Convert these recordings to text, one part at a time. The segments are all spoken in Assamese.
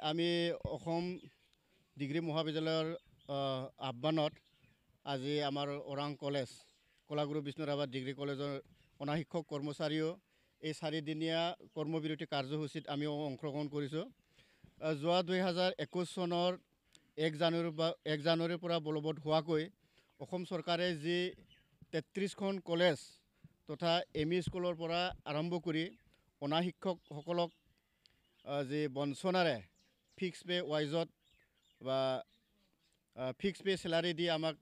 আমি অসম ডিগ্ৰী মহাবিদ্যালয়ৰ আহ্বানত আজি আমাৰ ওৰাং কলেজ কলাগুৰু বিষ্ণু ৰাভা ডিগ্ৰী কলেজৰ অনাশিক্ষক কৰ্মচাৰীও এই 4দিনীয়া কৰ্মবিৰতি কাৰ্যসূচীত আমিও অংশগ্ৰহণ কৰিছোঁ। যোৱা 2021 চনৰ 1 জানুৱাৰীৰ পৰা বলবৎ হোৱাকৈ অসম চৰকাৰে যি 33খন কলেজ তথা এম ই স্কুলৰ পৰা আৰম্ভ কৰি অনাশিক্ষকসকলক যি বঞ্চনাৰে ফিক্স পে ৱাইজত বা ফিক্স পে চেলাৰি দি আমাক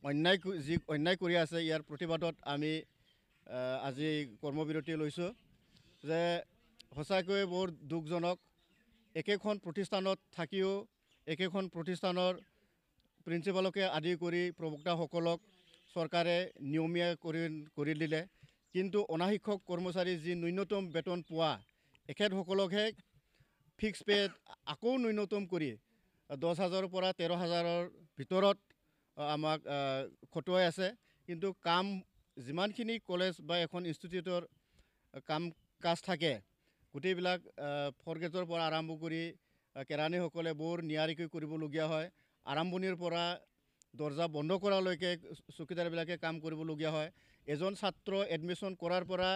অন্যায় কৰি আছে, ইয়াৰ প্ৰতিবাদত আমি আজি কৰ্মবিৰতি লৈছোঁ। যে সঁচাকৈ বৰ দুখজনক, একেখন প্ৰতিষ্ঠানত থাকিও একেখন প্ৰতিষ্ঠানৰ প্ৰিন্সিপালকে আদি কৰি প্ৰবক্তাসকলক চৰকাৰে নিয়মীয়া কৰি দিলে, কিন্তু অনাশিক্ষক কৰ্মচাৰী যি ন্যূনতম বেতন পোৱা এখেতসকলকহে ফিক্স পে আকৌ ন্যূনতম কৰি 10,000ৰ পৰা 13,000ৰ ভিতৰত আমাক খটুৱাই আছে। কিন্তু কাম যিমানখিনি কলেজ বা এখন ইনষ্টিটিউটৰ কাম কাজ থাকে গোটেইবিলাক ফৰগ্ৰেডৰ পৰা আৰম্ভ কৰি কেৰাণীসকলে বৰ নিয়াৰিকৈ কৰিবলগীয়া হয়। আৰম্ভণিৰ পৰা দৰ্জা বন্ধ কৰালৈকে চকীদাৰবিলাকে কাম কৰিবলগীয়া হয়। এজন ছাত্ৰ এডমিশ্যন কৰাৰ পৰা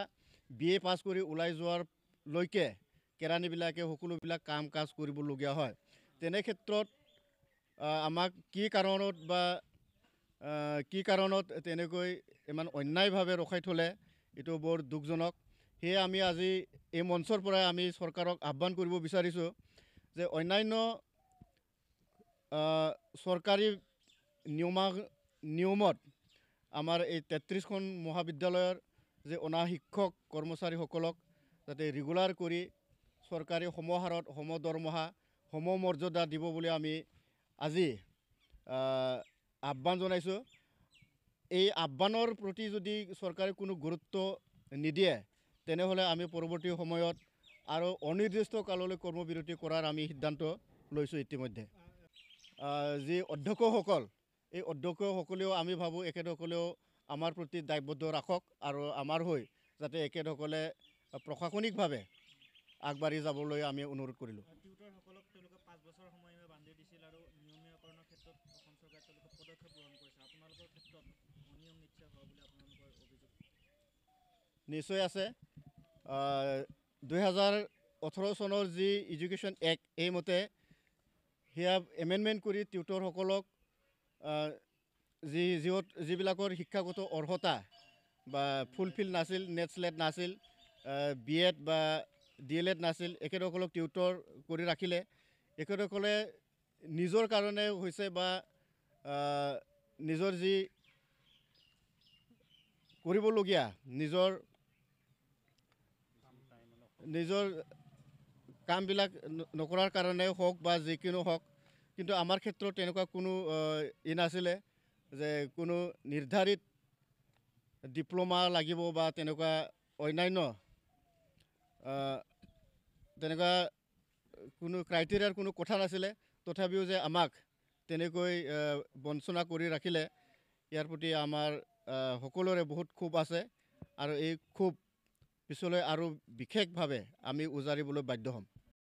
BA পাছ কৰি ওলাই যোৱাৰলৈকে কেৰাণীবিলাকে সকলোবিলাক কাম কাজ কৰিবলগীয়া হয়। তেনে ক্ষেত্ৰত আমাক কি কাৰণত তেনেকৈ ইমান অন্যায়ভাৱে ৰখাই থ'লে, এইটো বৰ দুখজনক। সেয়ে আমি আজি এই মঞ্চৰ পৰাই আমি চৰকাৰক আহ্বান কৰিব বিচাৰিছোঁ যে অন্যান্য চৰকাৰী নিয়মত আমাৰ এই 33খন মহাবিদ্যালয়ৰ যে অনাশিক্ষক কৰ্মচাৰীসকলক যাতে ৰেগুলাৰ কৰি চৰকাৰী সমহাৰত সমদৰমহা সমমৰ্যাদা দিব বুলি আমি আজি আহ্বান জনাইছোঁ। এই আহ্বানৰ প্ৰতি যদি চৰকাৰে কোনো গুৰুত্ব নিদিয়ে তেনেহ'লে আমি পৰৱৰ্তী সময়ত আৰু অনিৰ্দিষ্ট কাললৈ কৰ্মবিৰতি কৰাৰ আমি সিদ্ধান্ত লৈছোঁ ইতিমধ্যে। যি অধ্যক্ষসকল, এই অধ্যক্ষসকলেও আমি ভাবোঁ এখেতসকলেও আমাৰ প্ৰতি দায়বদ্ধ ৰাখক আৰু আমাৰ হৈ যাতে এখেতসকলে প্ৰশাসনিকভাৱে আগবাঢ়ি যাবলৈ আমি অনুৰোধ কৰিলোঁ। টিউটৰসকলক তেওঁলোকে 5 বছৰ সময় বান্ধি দিছিল আৰু নিয়মীয়াকৰণৰ ক্ষেত্ৰত অসম চৰকাৰে তেওঁলোকে পদক্ষেপ গ্ৰহণ কৰিছে। আপোনালোকৰ ক্ষেত্ৰত অনিয়ম নিশ্চয় হোৱা বুলি আপোনালোকৰ অভিযোগ নিশ্চয় আছে। 2018 চনৰ যি এডুকেশ্যন এক্ট, এইমতে সেয়া এমেণ্ডমেণ্ট কৰি টিউটৰসকলক যিবিলাকৰ শিক্ষাগত অৰ্হতা বা ফুলফিল নাছিল, নেট স্লেট নাছিল, BEd বা DLEd নাছিল, এখেতসকলক টিউটৰ কৰি ৰাখিলে। এখেতসকলে নিজৰ কাৰণে হৈছে বা নিজৰ যি কৰিবলগীয়া নিজৰ কামবিলাক নকৰাৰ কাৰণে হওক বা যিকোনো হওক, কিন্তু আমাৰ ক্ষেত্ৰত তেনেকুৱা কোনো নাছিলে যে কোনো নিৰ্ধাৰিত ডিপ্ল'মা লাগিব বা তেনেকুৱা অন্যান্য তেনেকুৱা কোনো ক্ৰাইটেৰিয়াৰ কোনো কথা নাছিলে। তথাপিও যে আমাক তেনেকৈ বঞ্চনা কৰি ৰাখিলে, ইয়াৰ প্ৰতি আমাৰ সকলোৰে বহুত ক্ষোভ আছে আৰু এই ক্ষোভ পিছলৈ আৰু বিশেষভাৱে আমি উজাৰিবলৈ বাধ্য হ'ম।